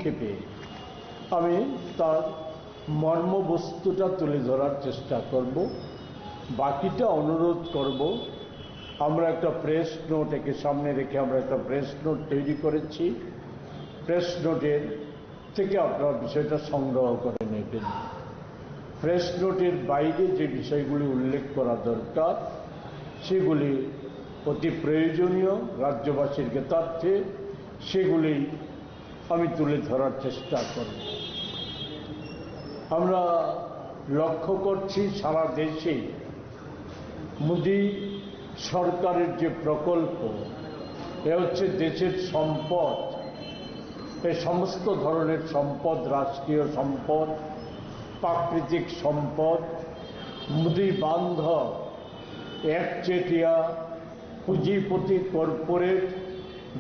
সংক্ষেপে আমি তার মর্মবস্তুটা তুলে ধরার চেষ্টা করব, বাকিটা অনুরোধ করব। আমরা একটা প্রেস নোট একে সামনে রেখে আমরা একটা প্রেস নোট তৈরি করেছি। প্রেস নোটের থেকে আপনারা বিষয়টা সংগ্রহ করে নেবেন। প্রেস নোটের বাইরে যে বিষয়গুলি উল্লেখ করা দরকার সেগুলি অতি প্রয়োজনীয় রাজ্যবাসীর জ্ঞাতার্থে, সেগুলি আমি তুলে ধরার চেষ্টা করব। আমরা লক্ষ্য করছি সারা দেশে মোদি সরকারের যে প্রকল্প, এ হচ্ছে দেশের সম্পদ, এই সমস্ত ধরনের সম্পদ, রাষ্ট্রীয় সম্পদ, প্রাকৃতিক সম্পদ, মোদি বান্ধব একচেটিয়া পুঁজিপতি কর্পোরেট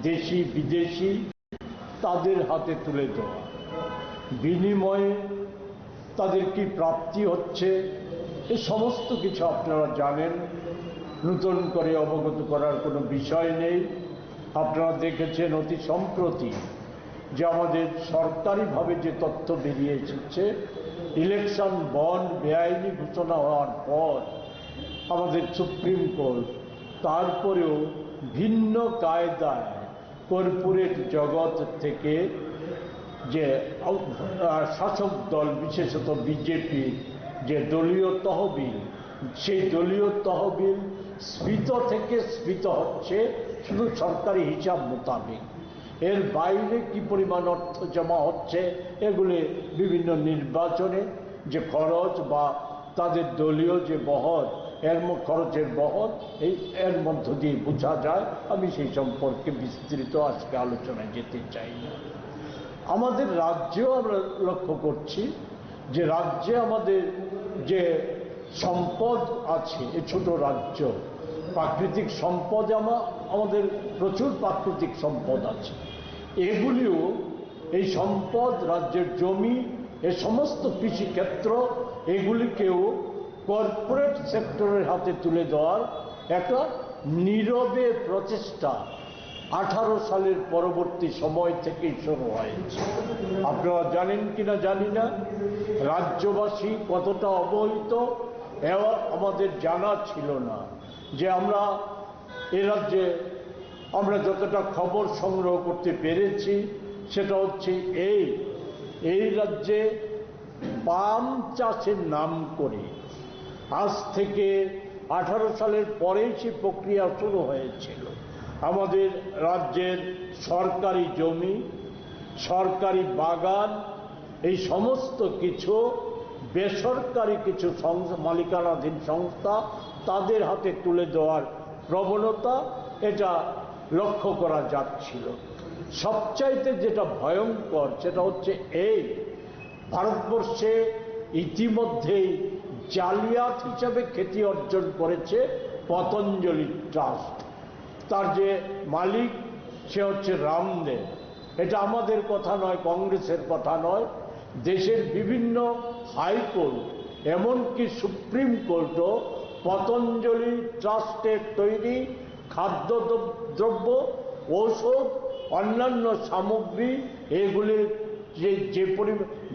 দেশি বিদেশি তাদের হাতে তুলে দেওয়া, বিনিময়ে তাদের কি প্রাপ্তি হচ্ছে এই সমস্ত কিছু আপনারা জানেন, নতুন করে অবগত করার কোনো বিষয় নেই। আপনারা দেখেছেন অতি সম্প্রতি যে আমাদের সরকারিভাবে যে তথ্য বেরিয়ে এসেছে, ইলেকশন বন্ড বেআইনি ঘোষণা হওয়ার পর আমাদের সুপ্রিম কোর্ট তারপরেও ভিন্ন কায়দায় কর্পোরেট জগৎ থেকে যে শাসক দল বিশেষত বিজেপি যে দলীয় তহবিল, সেই দলীয় তহবিল স্ফীত থেকে স্ফীত হচ্ছে শুধু সরকারি হিসাব মোতাবেক। এর বাইরে কি পরিমাণ অর্থ জমা হচ্ছে এগুলি বিভিন্ন নির্বাচনে যে খরচ বা তাদের দলীয় যে বহর, এর খরচের বহর এর মধ্য দিয়ে বোঝা যায়। আমি সেই সম্পর্কে বিস্তৃত আজকে আলোচনায় যেতে চাই না। আমাদের রাজ্যেও আমরা লক্ষ্য করছি যে রাজ্যে আমাদের যে সম্পদ আছে, এ ছোট রাজ্য, প্রাকৃতিক সম্পদ আমাদের প্রচুর প্রাকৃতিক সম্পদ আছে, এগুলিও এই সম্পদ রাজ্যের জমি, এ সমস্ত কৃষিক্ষেত্র, এগুলিকেও কর্পোরেট সেক্টরের হাতে তুলে দেওয়ার একটা নীরবে প্রচেষ্টা 18 সালের পরবর্তী সময় থেকেই শুরু হয়েছে। আপনারা জানেন কিনা জানি না, রাজ্যবাসী কতটা অবহিত আমাদের জানা ছিল না। যে আমরা এ রাজ্যে আমরা যতটা খবর সংগ্রহ করতে পেরেছি সেটা হচ্ছে এই রাজ্যে পাম চাষের নাম করে আজ থেকে 18 সালের পরেই সে প্রক্রিয়া শুরু হয়েছিল। আমাদের রাজ্যের সরকারি জমি, সরকারি বাগান, এই সমস্ত কিছু বেসরকারি কিছু মালিকানাধীন সংস্থা তাদের হাতে তুলে দেওয়ার প্রবণতা এটা লক্ষ্য করা যাচ্ছিল। সবচাইতে যেটা ভয়ঙ্কর সেটা হচ্ছে ভারতবর্ষে ইতিমধ্যেই জালিয়াত হিসাবে খ্যাতি অর্জন করেছে পতঞ্জলি ট্রাস্ট। তার যে মালিক সে হচ্ছে রামদেব। এটা আমাদের কথা নয়, কংগ্রেসের কথা নয়, দেশের বিভিন্ন হাইকোর্ট এমনকি সুপ্রিম কোর্টও পতঞ্জলি ট্রাস্টের তৈরি খাদ্যদ্রব্য, ঔষধ, অন্যান্য সামগ্রী, এগুলির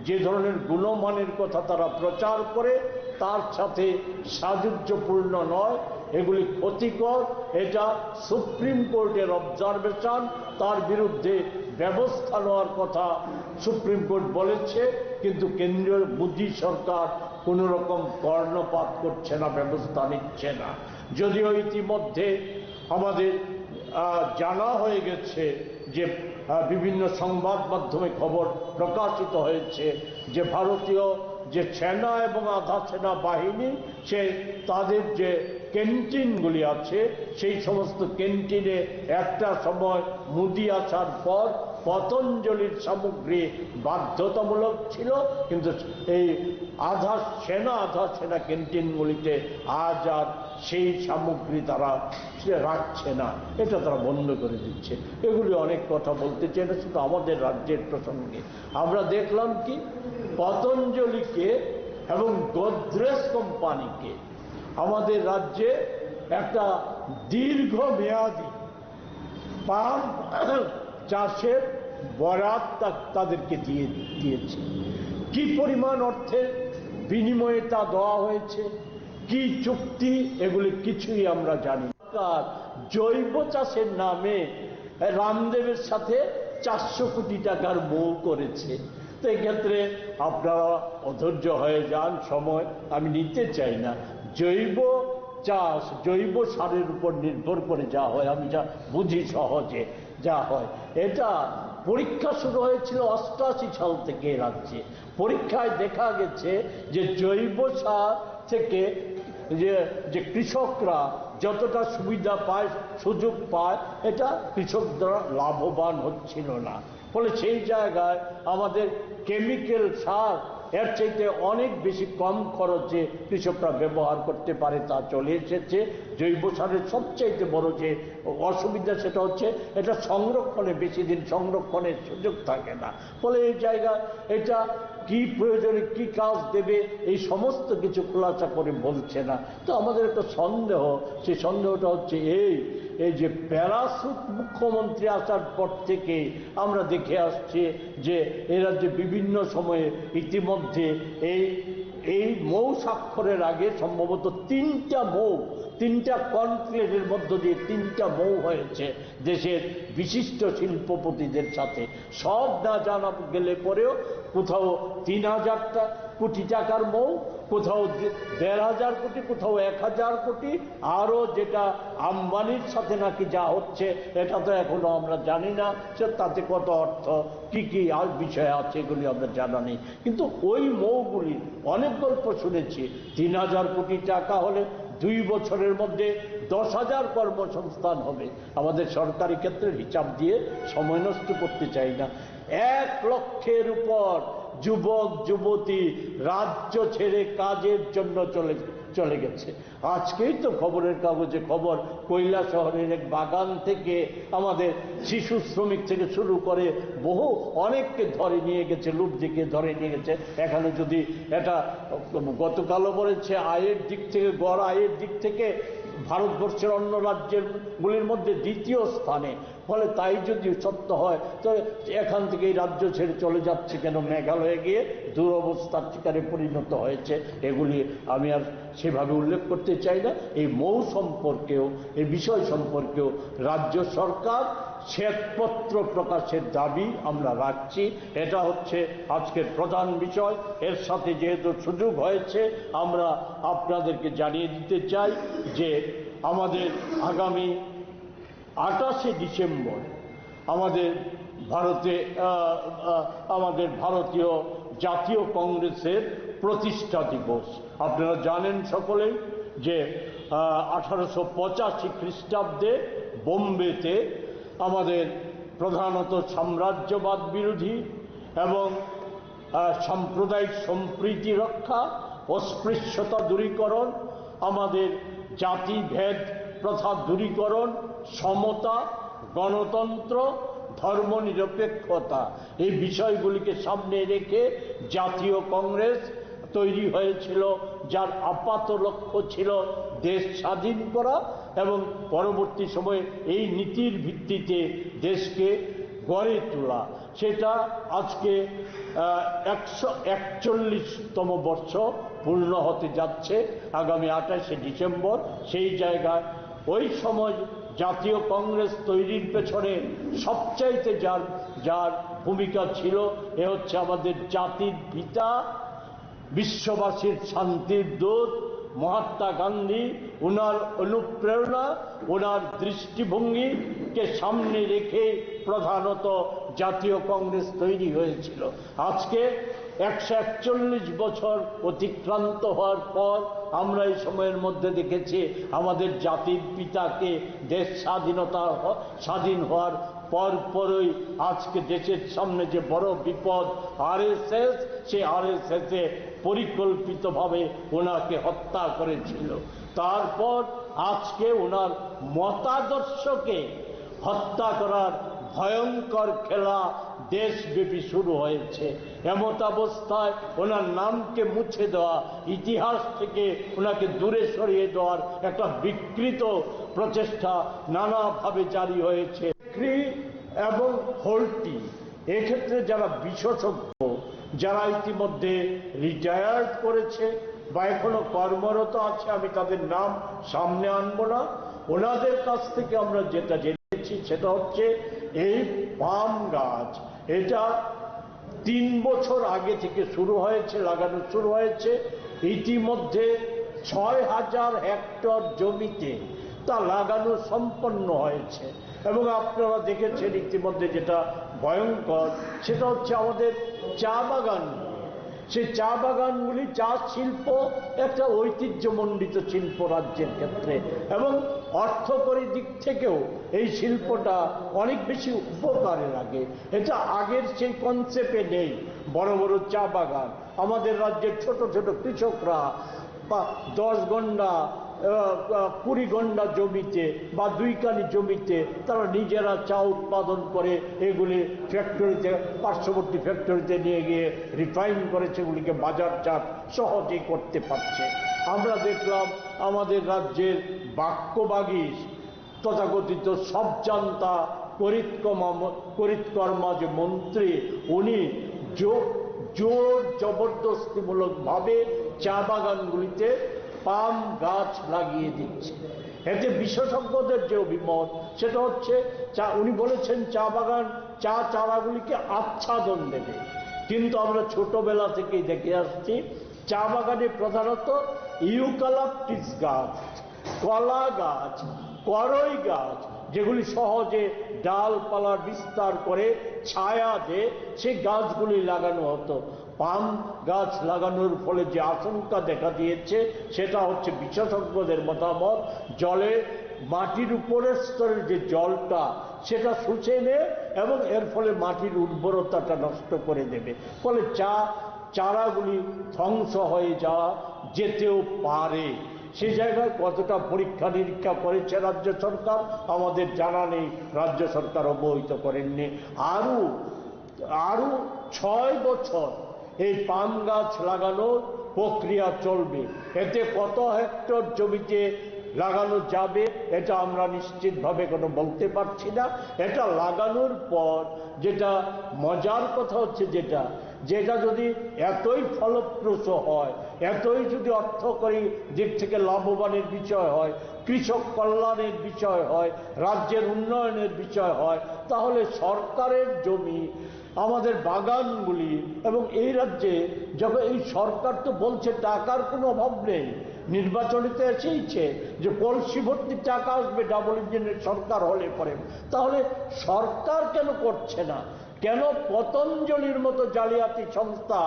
যে ধরনের গুণমানের কথা তারা প্রচার করে তার সাথে সাযুজ্যপূর্ণ নয়, এগুলি ক্ষতিকর। এটা সুপ্রিম কোর্টের অবজারভেশন, তার বিরুদ্ধে ব্যবস্থা নেওয়ার কথা সুপ্রিম কোর্ট বলেছে, কিন্তু কেন্দ্রীয় মোদী সরকার কোনো রকম কর্ণপাত করছে না, ব্যবস্থা নিচ্ছে না। যদিও ইতিমধ্যে আমাদের জানা হয়ে গেছে যে বিভিন্ন সংবাদ মাধ্যমে খবর প্রকাশিত হয়েছে যে ভারতীয় যে সেনা এবং আধা সেনা বাহিনী তাদের যে ক্যান্টিনগুলি আছে সেই সমস্ত ক্যান্টিনে একটা সময় মোদি আসার পর পতঞ্জলির সামগ্রী বাধ্যতামূলক ছিল, কিন্তু এই আধা সেনা ক্যান্টিনগুলিতে আজ আর সেই সামগ্রী তারা রাখছে না, এটা তারা বন্ধ করে দিচ্ছে। এগুলি অনেক কথা বলতে চাই না, শুধু আমাদের রাজ্যের প্রসঙ্গে আমরা দেখলাম কি পতঞ্জলিকে এবং গোদরেজ কোম্পানিকে আমাদের রাজ্যে একটা দীর্ঘমেয়াদী পাম চাষের বরাত তাদেরকে দিয়েছে। কি পরিমাণ অর্থের বিনিময়ে তা দেওয়া হয়েছে, কি চুক্তি, এগুলি কিছুই আমরা জানি না। জৈব চাষের নামে রামদেবের সাথে 400 কোটি টাকার মৌ করেছে। তো এক্ষেত্রে আপনারা অধৈর্য হয়ে যান, সময় আমি নিতে চাই না। জৈব চাষ জৈব সারের উপর নির্ভর করে যা হয়, আমি যা বুঝি সহজে যা হয়, এটা পরীক্ষা শুরু হয়েছিল 88 সাল থেকে রাজ্যে। পরীক্ষায় দেখা গেছে যে জৈব সার থেকে যে কৃষকরা যতটা সুবিধা পায়, সুযোগ পায়, এটা কৃষকরা লাভবান হচ্ছিল না। ফলে সেই জায়গায় আমাদের কেমিক্যাল সার এর চাইতে অনেক বেশি কম খরচে কৃষকরা ব্যবহার করতে পারে, তা চলে এসেছে। জৈব সারের সবচাইতে বড় যে অসুবিধা সেটা হচ্ছে এটা সংরক্ষণে বেশি দিন সংরক্ষণের সুযোগ থাকে না। ফলে এই জায়গায় এটা কি প্রয়োজনে কি কাজ দেবে এই সমস্ত কিছু খোলাসা করে বলছে না। তো আমাদের একটা সন্দেহ, সেই সন্দেহটা হচ্ছে এই যে প্যারাসুট মুখ্যমন্ত্রী আসার পর থেকে আমরা দেখে আসছি যে এরা যে বিভিন্ন সময়ে ইতিমধ্যে এই মৌ স্বাক্ষরের আগে সম্ভবত 3টা কনক্লেভের মধ্য দিয়ে 3টা মৌ হয়েছে দেশের বিশিষ্ট শিল্পপতিদের সাথে। সব না জানা গেলে পরেও কোথাও 3000 কোটি টাকার মৌ, কোথাও 1500 কোটি, কোথাও 1000 কোটি, আরও যেটা আম্বানির সাথে নাকি যা হচ্ছে এটা তো এখনো আমরা জানি না, সে তাতে কত অর্থ কি কি আর বিষয় আছে এগুলি আমরা জানা নেই। কিন্তু ওই মৌগুলি অনেক গল্প শুনেছি। 3000 কোটি টাকা হলে 2 বছরের মধ্যে 10,000 কর্মসংস্থান হবে। আমাদের সরকারি ক্ষেত্রে হিসাব দিয়ে সময় নষ্ট করতে চাই না। 1 লক্ষের উপর যুবক যুবতী রাজ্য ছেড়ে কাজের জন্য চলে গেছে। আজকেই তো খবরের কাগজে খবর, কৈলাসহরের এক বাগান থেকে আমাদের শিশু শ্রমিক থেকে শুরু করে বহু অনেককে ধরে নিয়ে গেছে, লুপ দিকে ধরে নিয়ে গেছে। এখানে যদি এটা গতকালও বলেছে আয়ের দিক থেকে, গড় আয়ের দিক থেকে ভারতবর্ষের অন্য রাজ্যগুলির মধ্যে 2য় স্থানে। ফলে তাই যদি সত্য হয় তো এখান থেকে এই রাজ্য ছেড়ে চলে যাচ্ছে কেন? মেঘালয়ে গিয়ে দুরবস্থার শিকারে পরিণত হয়েছে। এগুলি আমি আর সেভাবে উল্লেখ করতে চাই না। এই মৌ সম্পর্কেও, এই বিষয় সম্পর্কেও রাজ্য সরকার শ্বেতপত্র প্রকাশের দাবি আমরা রাখছি। এটা হচ্ছে আজকের প্রধান বিষয়। এর সাথে যেহেতু সুযোগ হয়েছে আমরা আপনাদেরকে জানিয়ে দিতে চাই যে আমাদের আগামী 28শে ডিসেম্বর আমাদের ভারতীয় জাতীয় কংগ্রেসের প্রতিষ্ঠা দিবস। আপনারা জানেন সকলেই যে 1885 খ্রিস্টাব্দে বোম্বেতে আমাদের প্রধানত সাম্রাজ্যবাদ বিরোধী এবং সাম্প্রদায়িক সম্প্রীতি রক্ষা, অস্পৃশ্যতা দূরীকরণ, আমাদের জাতিভেদ প্রথা দূরীকরণ, সমতা, গণতন্ত্র, ধর্মনিরপেক্ষতা এই বিষয়গুলিকে সামনে রেখে জাতীয় কংগ্রেস তৈরি হয়েছিল, যার আপাত লক্ষ্য ছিল দেশ স্বাধীন করা এবং পরবর্তী সময়ে এই নীতির ভিত্তিতে দেশকে গড়ে তোলা। সেটা আজকে 141তম বর্ষ পূর্ণ হতে যাচ্ছে আগামী 28শে ডিসেম্বর। সেই জায়গায় ওই সময় জাতীয় কংগ্রেস তৈরির পেছনে সবচাইতে যার ভূমিকা ছিল এ হচ্ছে আমাদের জাতির পিতা, বিশ্ববাসীর শান্তির দূত মহাত্মা গান্ধী। ওনার অনুপ্রেরণা, ওনার দৃষ্টিভঙ্গিকে সামনে রেখে প্রধানত জাতীয় কংগ্রেস তৈরি হয়েছিল। আজকে 141 বছর অতিক্রান্ত হওয়ার পর আমরা এই সময়ের মধ্যে দেখেছি আমাদের জাতির পিতাকে দেশ স্বাধীন হওয়ার পরপরই আজকে দেশের সামনে যে বড় বিপদ আরএসএস, সেই আরএসএসে পরিকল্পিতভাবে ওনাকে হত্যা করেছিল। তারপর আজকে ওনার মতাদর্শকে হত্যা করার ভয়ঙ্কর খেলা দেশব্যাপী শুরু হয়েছে। এমতাবস্থায় ওনার নামকে মুছে দেওয়া, ইতিহাস থেকে ওনাকে দূরে সরিয়ে দেওয়ার একটা বিকৃত প্রচেষ্টা নানাভাবে জারি হয়েছে। এবং হোল্টি এক্ষেত্রে যারা বিশেষজ্ঞ, যারা ইতিমধ্যে রিটায়ার্ড করেছে বা এখনো কর্মরত আছে, আমি তাদের নাম সামনে আনবো না, ওনাদের কাছ থেকে আমরা যেটা জেনেছি সেটা হচ্ছে এই পাম গাছ এটা 3 বছর আগে থেকে শুরু হয়েছে, লাগানো শুরু হয়েছে। ইতিমধ্যে 6000 হেক্টর জমিতে তা লাগানো সম্পন্ন হয়েছে এবং আপনারা দেখেছেন ইতিমধ্যে যেটা ভয়ঙ্কর সেটা হচ্ছে আমাদের চা বাগান। সেই চা বাগানগুলি, চা শিল্প একটা ঐতিহ্যমণ্ডিত শিল্প রাজ্যের ক্ষেত্রে, এবং অর্থকরী দিক থেকেও এই শিল্পটা অনেক বেশি উপকারে লাগে। এটা আগের সেই কনসেপ্টে নেই। বড় বড় চা বাগান আমাদের রাজ্যের ছোট ছোট কৃষকরা 10 গন্ডা 20 গন্ডা জমিতে বা 2 কানি জমিতে তারা নিজেরা চা উৎপাদন করে এগুলি ফ্যাক্টরিতে, পার্শ্ববর্তী ফ্যাক্টরিতে নিয়ে গিয়ে রিফাইন করে সেগুলিকে বাজারজাত সহজেই করতে পারছে। আমরা দেখলাম আমাদের রাজ্যের বাক্যবাগীশ তথাকথিত সবজান্তা করিতকর্মা যে মন্ত্রী, উনি জোর জবরদস্তিমূলকভাবে চা বাগানগুলিতে পাম গাছ লাগিয়ে দিচ্ছে। এতে বিশেষজ্ঞদের যে অভিমত সেটা হচ্ছে উনি বলেছেন চা বাগান চা চারাগুলিকে আচ্ছাদন দেবে, কিন্তু আমরা ছোটবেলা থেকেই দেখে আসছি চা বাগানে প্রধানত ইউক্যালিপটাস গাছ, কলা গাছ, করই গাছ, যেগুলি সহজে ডালপালার বিস্তার করে ছায়া দেয়, সেই গাছগুলি লাগানো হতো। পাম গাছ লাগানোর ফলে যে আশঙ্কা দেখা দিয়েছে সেটা হচ্ছে বিশেষজ্ঞদের মতামত, জলে মাটির উপরের স্তরের যে জলটা সেটা শুষে নেয় এবং এর ফলে মাটির উর্বরতাটা নষ্ট করে দেবে, ফলে চারাগুলি ধ্বংস হয়ে যাওয়া যেতেও পারে। সেই জায়গায় কতটা পরীক্ষা নিরীক্ষা করেছে রাজ্য সরকার আমাদের জানা নেই, রাজ্য সরকার অবহিত করেননি। আরো 6 বছর এই পাম গাছ লাগানোর প্রক্রিয়া চলবে। এতে কত হেক্টর জমিতে লাগানো যাবে এটা আমরা নিশ্চিতভাবে কোনো বলতে পারছি না। এটা লাগানোর পর যেটা মজার কথা হচ্ছে যেটা যদি এতই ফলপ্রসূ হয়, এতই যদি অর্থকরী দিক থেকে লাভবানের বিষয় হয়, কৃষক কল্যাণের বিষয় হয়, রাজ্যের উন্নয়নের বিষয় হয়, তাহলে সরকারের জমি, আমাদের বাগানগুলি, এবং এই রাজ্যে যখন এই সরকার তো বলছে টাকার কোনো অভাব নেই, নির্বাচনীতে এসেইছে যে কলসি ভর্তি টাকা আসবে ডাবল ইঞ্জিনের সরকার হলে পরে, তাহলে সরকার কেন করছে না? কেন পতঞ্জলির মতো জালিয়াতি সংস্থা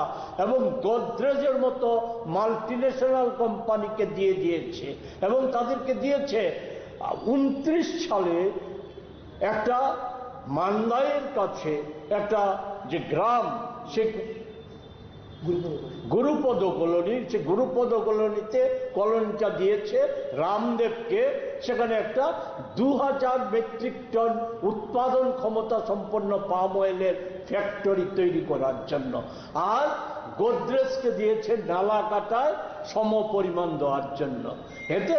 এবং গোদরেজের মতো মাল্টিন্যাশনাল কোম্পানিকে দিয়েছে এবং তাদেরকে দিয়েছে 29 সালে একটা মান্দাইয়ের কাছে একটা যে গ্রাম, সে গুরুপদ কলোনির, সে গুরুপদ কলোনিটা দিয়েছে রামদেবকে। সেখানে একটা 2000 মেট্রিক টন উৎপাদন ক্ষমতা সম্পন্ন পাম অয়েলের ফ্যাক্টরি তৈরি করার জন্য, আর গোদরেজকে দিয়েছে নালা কাটায় সমপরিমাণ দেওয়ার জন্য। এতে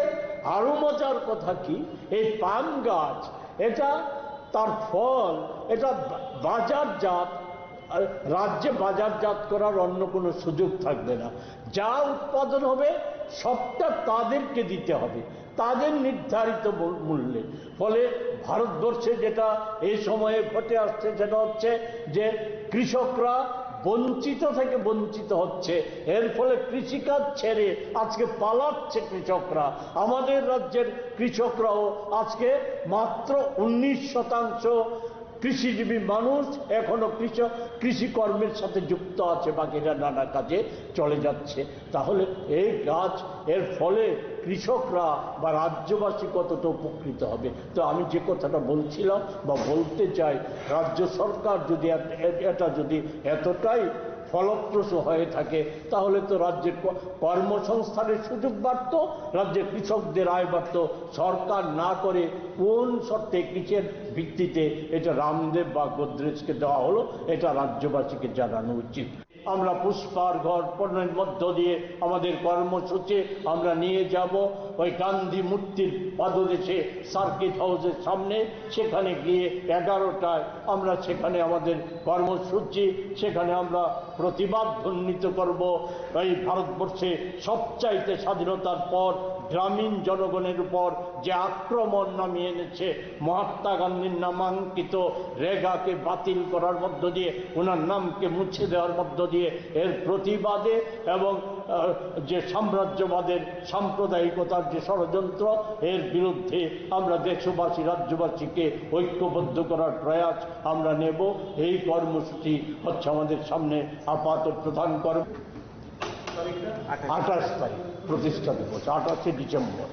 আরো মজার কথা কি, এই পাম গাছ এটা তার ফল এটা বাজারজাত, রাজ্যে বাজারজাত করার অন্য কোনো সুযোগ থাকবে না। যা উৎপাদন হবে সবটা তাদেরকে দিতে হবে, তাদের নির্ধারিত মূল্যে। ফলে ভারতবর্ষে যেটা এই সময়ে ঘটে আসছে সেটা হচ্ছে যে কৃষকরা বঞ্চিত থেকে বঞ্চিত হচ্ছে, এর ফলে কৃষিকাজ ছেড়ে আজকে পালাচ্ছে কৃষকরা। আমাদের রাজ্যের কৃষকরাও আজকে মাত্র 19% কৃষিজীবী মানুষ এখনো কৃষিকর্মের সাথে যুক্ত আছে, বাকিরা নানা কাজে চলে যাচ্ছে। তাহলে এই গাছ, এর ফলে কৃষকরা বা রাজ্যবাসী কতটা উপকৃত হবে? তো আমি যে কথাটা বলছিলাম বা বলতে চাই, রাজ্য সরকার যদি এটা যদি এতটাই ফলপ্রসূ হয়ে থাকে তাহলে তো রাজ্যের কর্মসংস্থানের সুযোগ বাড়ত, রাজ্যের কৃষকদের আয় বাড়ত। সরকার না করে কোন শর্তে, কিসের ভিত্তিতে এটা রামদেব বা গোদরেজকে দেওয়া হলো, এটা রাজ্যবাসীকে জানানো উচিত। আমরা পুষ্পার ঘর পণ্যের মধ্য দিয়ে আমাদের কর্মসূচি আমরা নিয়ে যাব। ওই গান্ধী মূর্তির পাদদেশে সার্কিট হাউসের সামনে, সেখানে গিয়ে 11টায় আমরা সেখানে আমাদের কর্মসূচি, সেখানে আমরা প্রতিবাদ ধ্বনিত করব। এই ভারতবর্ষে সবচাইতে স্বাধীনতার পর গ্রামীণ জনগণের উপর যে আক্রমণ নামিয়ে এনেছে, মহাত্মা গান্ধীর নামাঙ্কিত রেগাকে বাতিল করার মধ্য দিয়ে, ওনার নামকে মুছে দেওয়ার মধ্য দিয়ে এর প্রতিবাদে এবং যে সাম্রাজ্যবাদের সাম্প্রদায়িকতার যে ষড়যন্ত্র, এর বিরুদ্ধে আমরা দেশবাসী রাজ্যবাসীকে ঐক্যবদ্ধ করার প্রয়াস আমরা নেব। এই কর্মসূচি হচ্ছে আমাদের সামনে আপাতত প্রধান কর্ম। 28 তারিখ প্রতিষ্ঠা দিবস, 28শে ডিসেম্বর।